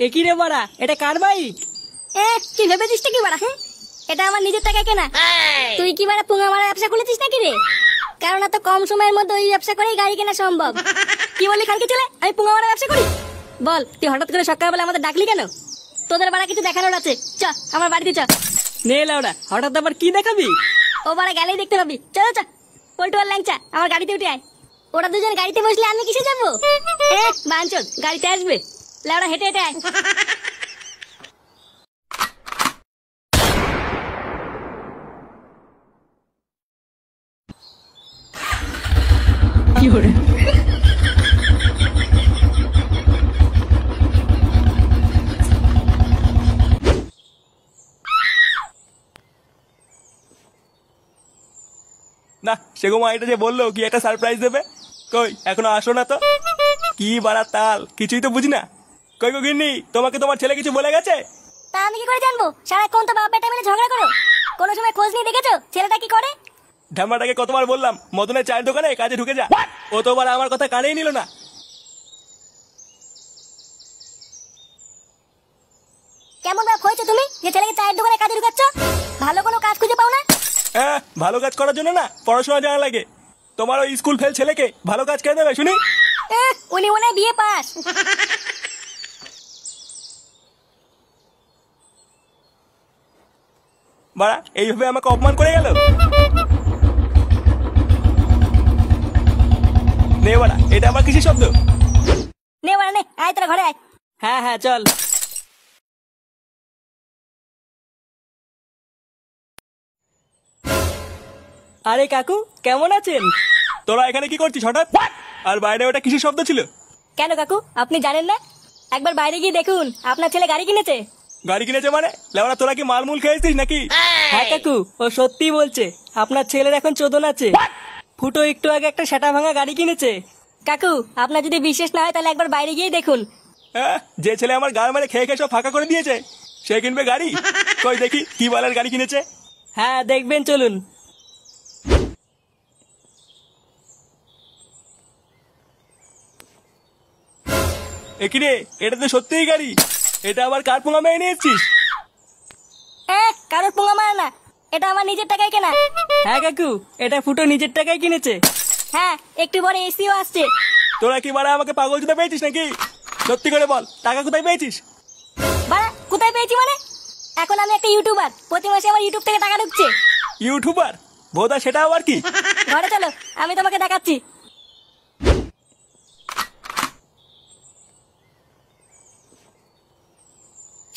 একই রে বাড়া, এটা কার বাইক? কি ভেবেছিস কি বাড়া? হ্যাঁ, এটা আমার নিজের টাকায় কেনা। তুই কি বাড়া পুঙ্গা মারা ব্যবসা খুলেছিস নাকি রে? কারণ এত কম সময়ের মধ্যে ওই ব্যবসা করেই গাড়ি কেনা সম্ভব। কি বললি খানকে ছেলে, আমি পুঙ্গা মারা ব্যবসা করি? বল, তুই হঠাৎ করে সকালবেলা আমাদের ডাকলি কেন? তোদের বাড়া কিছু দেখানোর আছে, চ আমার বাড়িতে চ। নে লাউডা, হঠাৎ আবার কি দেখাবি? ও বাড়া গেলেই দেখতে পাবি, চলো চ। পল্টু আর ল্যাংচা আমার গাড়িতে উঠে আয়। ওরা দুজন গাড়িতে বসলে আমি কিসে যাবো? বাঞ্চল গাড়িতে আসবে, লাউডা হেঁটে হেঁটে আয়। কি করে? না সেগো মা এটা যে বললো কি একটা সারপ্রাইজ দেবে, কই এখনো আসো না তো? কি বাড়া তাল, কিছুই তো বুঝি না। কই গো গিন্নি, তোমাকে তোমার ছেলে কিছু বলে গেছে? তা আমি কি করে জানবো? সারাক্ষণ তো বাপ বেটা মিলে ঝগড়া করো, কোনো সময় খোঁজ নিয়ে দেখেছো ছেলেটা কি করে? ঢামাটাকে কতবার বললাম মদনের চায়ের দোকানে কাজে ঢুকে যা, ও তো আবার আমার কথা কানেই নিল না। কেমন বাপ হয়েছে তুমি যে ছেলেকে চায়ের দোকানে কাজে ঢুকাচ্ছ? ভালো কোনো কাজ খুঁজে পাও না? হ্যাঁ, ভালো কাজ করার জন্য না পড়াশোনা জানা লাগে। তোমার ওই স্কুল ফেল ছেলেকে ভালো কাজ কে দেবে শুনি? উনি মনে হয় বিয়ে পাস। বাড়া এইভাবে আমাকে অপমান করে গেল। নে বাড়া, এটা আবার কিসের শব্দ? নে বাড়া নে, আয় তোরা ঘরে আয়। হ্যাঁ হ্যাঁ চল। আরে কাকু, কেমন আছেন? তোরা এখানে কি করছিস হঠাৎ? আর বাইরে ওটা কিসের শব্দ ছিল? কেন কাকু, আপনি জানেন না? একবার বাইরে গিয়ে দেখুন, আপনার ছেলে গাড়ি কিনেছে। গাড়ি কিনেছে মানে? লেওড়া তোরা কি মালমূল খেয়েছিস নাকি? হ্যাঁ কাকু, ও সত্যি বলছে, আপনার ছেলের এখন চোদন আছে। ফুটো একটু আগে একটা সেটা ভাঙা গাড়ি কিনেছে। কাকু, আপনার যদি বিশ্বাস না হয় তাহলে একবার বাইরে গিয়ে দেখুন। হ্যাঁ, যে ছেলে আমার গাড় মারে খেয়ে খেয়ে সব ফাঁকা করে দিয়েছে সে কিনবে গাড়ি? কই দেখি কি বালের গাড়ি কিনেছে। হ্যাঁ দেখবেন, চলুন। একিরে, এটা তো সত্যিই গাড়ি। এটা আবার কার পোঙা মেয়ে নিয়ে এসছিস? কারোর পোঙা মারা না, এটা আমার নিজের টাকায় কেনা। হ্যাঁ কাকু, এটা ফুটো নিজের টাকায় কিনেছে। হ্যাঁ, একটু পরে এসিও আসছে। তোরা কি বাড়া আমাকে পাগল জুতে পেয়েছিস নাকি? সত্যি করে বল, টাকা কোথায় পেয়েছিস? বাড়া কোথায় পেয়েছি মানে? এখন আমি একটা ইউটিউবার, প্রতি মাসে আমার ইউটিউব থেকে টাকা ঢুকছে। ইউটিউবার? ভোদা সেটা আবার কি? ঘরে চলো, আমি তোমাকে দেখাচ্ছি।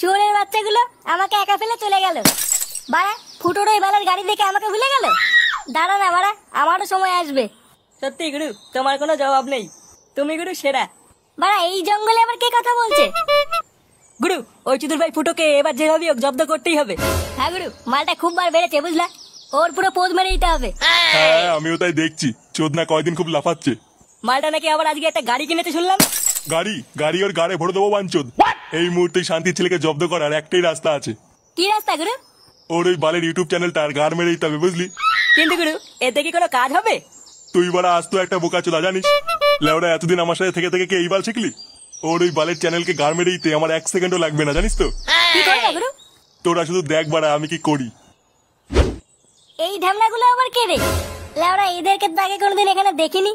শুয়োরের বাচ্চাগুলো আমাকে একা ফেলে চলে গেল। বাড়া ফুটোর ওই বেলার গাড়ি দেখে আমাকে ভুলে গেল। দাঁড়া না বাড়া, আমারও সময় আসবে। সত্যি গুরু, তোমার কোনো জবাব নেই, তুমি গুরু সেরা। বাড়া এই জঙ্গলে আবার কে কথা বলছে? গুরু, ওই চুদুর ভাই ফুটোকে এবার যেভাবে হোক জব্দ করতেই হবে। হ্যাঁ গুরু, মালটা খুব বার বেড়েছে বুঝলা, ওর পুরো পোজ মেরে দিতে হবে। হ্যাঁ, আমিও তাই দেখছি, চোদনা কয়দিন খুব লাফাচ্ছে। মালটা নাকি আবার আজকে একটা গাড়ি কিনেছে শুনলাম। গাড়ি ওর গাড়ে ভরে দেবো বাঞ্চোদ। এই মুহূর্তে শান্তির ছেলেকে জব্দ করার একটাই রাস্তা আছে। কি রাস্তা গুরু? ওর ওই বালের ইউটিউব চ্যানেলটা আর গাড় মেরে দিতে হবে, বুঝলি? কিন্তু গুরু, এতে কি কোনো কাজ হবে? তুই বাড়া আজ তো একটা বোকা চোদা জানিস। লেওরা এতদিন আমার সাথে থেকে থেকে কি এই বাল শিখলি? ওর ওই বালের চ্যানেলকে গাড় মেরে দিতে আমার 1 সেকেন্ডও লাগবে না, জানিস তো? কি করবে গুরু? তোরা শুধু দেখ বাড়া আমি কি করি। এই ঢামনাগুলো আবার কে রে? লেওরা এদেরকে তো আগে কোনোদিন এখানে দেখিনি।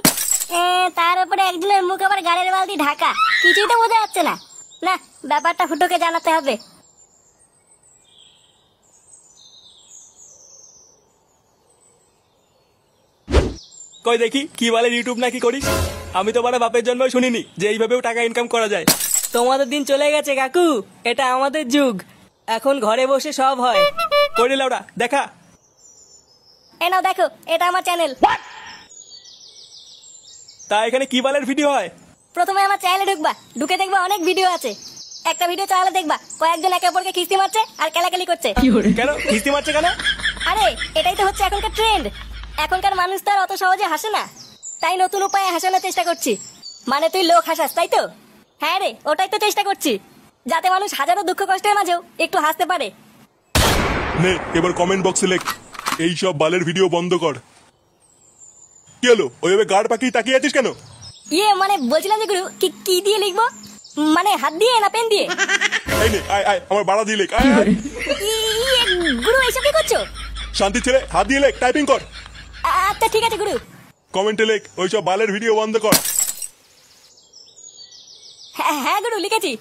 তার উপরে একজনের মুখ আবার গাড়ির বালতি ঢাকা, কিছুই তো বোঝা যাচ্ছে না। না, ব্যাপারটা ফুটোকে জানাতে হবে। কই দেখি কি বালের ইউটিউব নাকি করিস? আমি তো বাড়া বাপের জন্মও শুনিনি যে এইভাবেও টাকা ইনকাম করা যায়। তোমাদের দিন চলে গেছে কাকু, এটা আমাদের যুগ, এখন ঘরে বসে সব হয়। করি লাউডা দেখা। এ নাও দেখো, এটা আমার চ্যানেল। তা এখানে কি বালের ভিডিও হয়? প্রথমে আমার চ্যানেলে ঢুকবা, ঢুকে দেখবা অনেক ভিডিও আছে। একটা ভিডিও চালালে দেখবা কয়েকজন একে অপরকে খিস্তি মারছে আর কেলাকেলি করছে। কেন কিস্তি মারছে কেন? আরে এটাই তো হচ্ছে এখনকার ট্রেন্ড। এখনকার মানুষ তো আর অত সহজে হাসে না, তাই নতুন উপায়ে হাসানোর চেষ্টা করছি। মানে তুই লোক হাসাস, তাই তো? হ্যাঁ রে, ওটাই তো চেষ্টা করছি, যাতে মানুষ হাজারো দুঃখ কষ্টের মাঝেও একটু হাসতে পারে। নে এবার কমেন্ট বক্সে লেখ, এই সব বালের ভিডিও বন্ধ কর। কি হলো ওইভাবে গাড় পাকিয়ে তাকিয়ে আছিস কেন? মানে বলছিলাম যে গুরু, কি দিয়ে লিখবো? মানে হাত দিয়ে না পেন দিয়ে? এই নে আয় আয় আমার বাড়া দিয়ে লেখ আয় আয়। গুরু এইসব কি করছো? শান্তি ছেলে হাত দিয়ে লেখ টাইপিং কর। আচ্ছা ঠিক আছে গুরু। কমেন্টে লেখ ওইসব বালের ভিডিও বন্ধ কর। হ্যাঁ গুরু লিখেছি।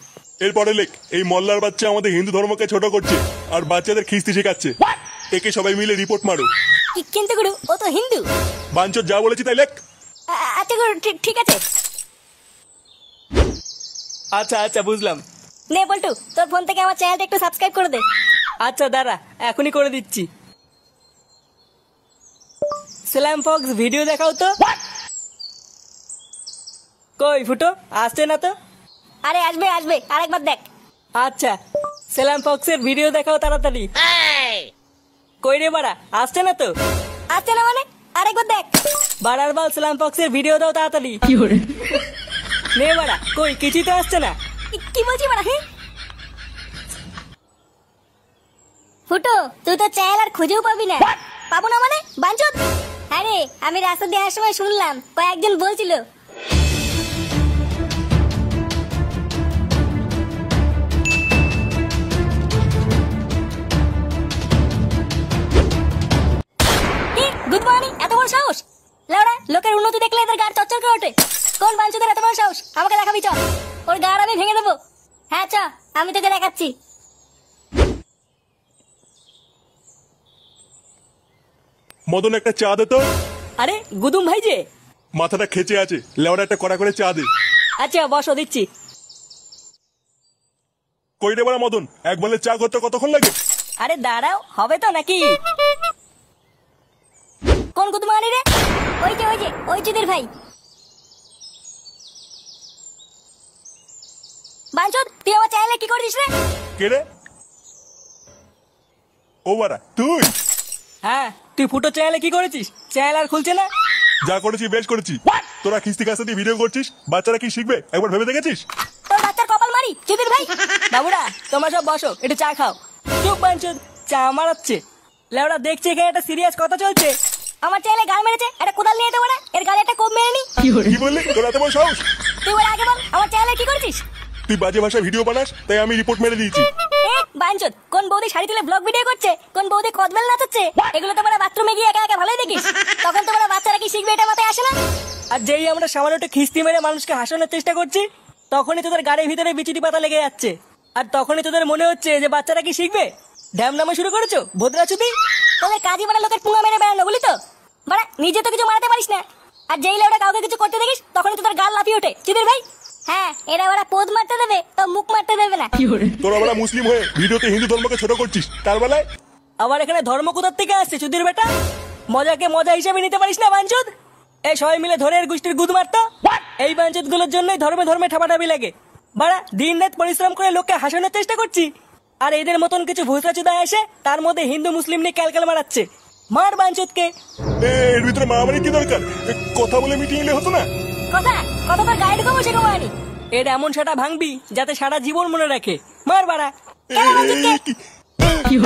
এরপরে লেখ এই মল্লার বাচ্চা আমাদের হিন্দু ধর্মকে ছোট করছে আর বাচ্চাদের খিস্তি শেখাচ্ছে। একে সবাই মিলে রিপোর্ট মারো। কিন্তু গুরু ও তো হিন্দু। বাঞ্চোদ যা বলেছি তাই লেখ। আচ্ছা গুরু ঠিক আছে। আচ্ছা আচ্ছা বুঝলাম। নে বল্টু তোর ফোন থেকে আমার চ্যানেলটা একটু সাবস্ক্রাইব করে দে। আচ্ছা দাঁড়া, এখনই করে দিচ্ছি। স্ল্যাম ফক্স ভিডিও দেখাও তো। কই ফুটো আসছে না তো? আরে আসবে আসবে, আরেকবার দেখ। আচ্ছা স্ল্যাম ফক্সের ভিডিও দেখাও তাড়াতাড়ি। কই রে বাড়া, আসছে না তো? আসছে না মানে? আরেকবার দেখ। বাড়ার বাল স্ল্যাম ফক্সের ভিডিও দাও তাড়াতাড়ি। নে বাড়া, কই কিছুই তো আসছে না। কি বলছি মানে? ফুটো তুই তো চ্যানেল আর খুঁজেও পাবি না। পাবো না মানে? বাঞ্চোদ। হ্যাঁ রে, আমি রাস্তা দিয়ে আসার সময় শুনলাম কয়েকজন বলছিল। গুড মর্নিং, এত বড় সাহস? লাউড়া, লোকের উন্নতি দেখলে এদের গাড় চচ্চর করে ওঠে। কোন বাঞ্চোদের এত বড় সাহস? আমাকে দেখাবি চ। ওর গাড় আমি ভেঙে দেবো। হ্যাঁ চ, আমি তোকে দেখাচ্ছি। মদন একটা চা দে তো। আরে গুদুম ভাই যে। মাথাটা খেচে আছে, লেওড়া একটা কড়া করে চা দে। আচ্ছা বসো দিচ্ছি। কই রে বাড়া মদন, এক বলে চা করতে কতক্ষণ লাগে? আরে দাঁড়াও, হবে তো নাকি? কোন গুদমানি রে? ওই যে ওই চুদির ভাই। বাঞ্চোদ, তুই আমার চ্যানেলে কি করছিস রে? কে রে? ও বাড়া তুই? হ্যাঁ, তুই ফুটো চ্যানেলে কি করেছিস? চ্যানেল আর খুলছে না। যা করেছি বেশ করেছি। তোরা খিস্তি কাস্তি দিয়ে ভিডিও করছিস, বাচ্চারা কি শিখবে একবার ভেবে দেখেছিস? তোর বাচ্চার কপাল মারি চুদির ভাই। বাবুরা তোমরা সব বসো, একটু চা খাও। চুপ বাঞ্চোদ, চা মারাচ্ছে। লেওড়া দেখছি এখানে একটা সিরিয়াস কথা চলছে। আমার চ্যানেলে গাল মেরেছে, একটা কোদাল নিয়ে দেবো না? এর গালে একটা কোপ মেরে নি। কি বললি? তোর এত বড় সাহস? তুই বলে আগে বল, আমার চ্যানেলে কি করছিস? তুই বাজে ভাষায় ভিডিও বানাস তাই আমি রিপোর্ট মেরে দিয়েছি। বাঞ্চোদ, কোন বৌদি শাড়ি তুলে ব্লগ ভিডিও করছে, কোন বৌদি কদবেল নাচাচ্ছে, এগুলো তোমরা বাথরুমে গিয়ে একা একা ভালোই দেখিস। তখন তোমরা বাচ্চারা কি শিখবে এটা মাথায় আসে না? আর যেই আমরা সামান্য একটু খিস্তি মেরে মানুষকে হাসানোর চেষ্টা করছি, তখনই তোদের গাড়ির ভিতরে বিচুটি পাতা লেগে যাচ্ছে। আর তখনই তোদের মনে হচ্ছে যে বাচ্চারা কি শিখবে। ড্যাম নামে শুরু করেছো ভদ্রাচুদি। তোদের কাজই মানে লোকের পুঙা মেরে বেড়ানো, বুঝলি তো? মানে নিজে তো কিছু মারাতে পারিস না, আর যেই লেওটা কাউকে কিছু করতে দেখিস তখনই তোদের গাল লাফিয়ে ওঠে চুদির ভাই। হ্যাঁ, এরা ওরা পোদ মারতে দেবে তো মুখ মারতে দেবে না। তোরা বড় মুসলিম হয়ে ভিডিওতে হিন্দু ধর্মকে ছোট করছিস, তার বেলায় আবার এখানে ধর্ম কোথার থেকে আসছে চুদির বেটা? মজাকে মজা হিসেবে নিতে পারিস না বাঞ্চোদ? এই সবাই মিলে ধরে এর গোষ্ঠীর গুদ মারতো। এই বাঞ্চোদ গুলোর জন্যই ধর্মে ধর্মে ঠাপাঠাপি লাগে। বাড়া দিন রাত পরিশ্রম করে লোককে হাসানোর চেষ্টা করছি, আর এদের মতন কিছু ভুসরাচুদা এসে তার মধ্যে হিন্দু মুসলিম নিয়ে ক্যালক্যাল মারাচ্ছে। মার বাঞ্চোদকে। এর ভিতরে মারামারি কি দরকার? কথা বলে মিটিং এলে হতো না? কথা কতবার গায়ে ঢুকাবো সে কমানি। এর এমন সেটা ভাঙবি যাতে সারা জীবন মনে রাখে। মার বাড়া। কি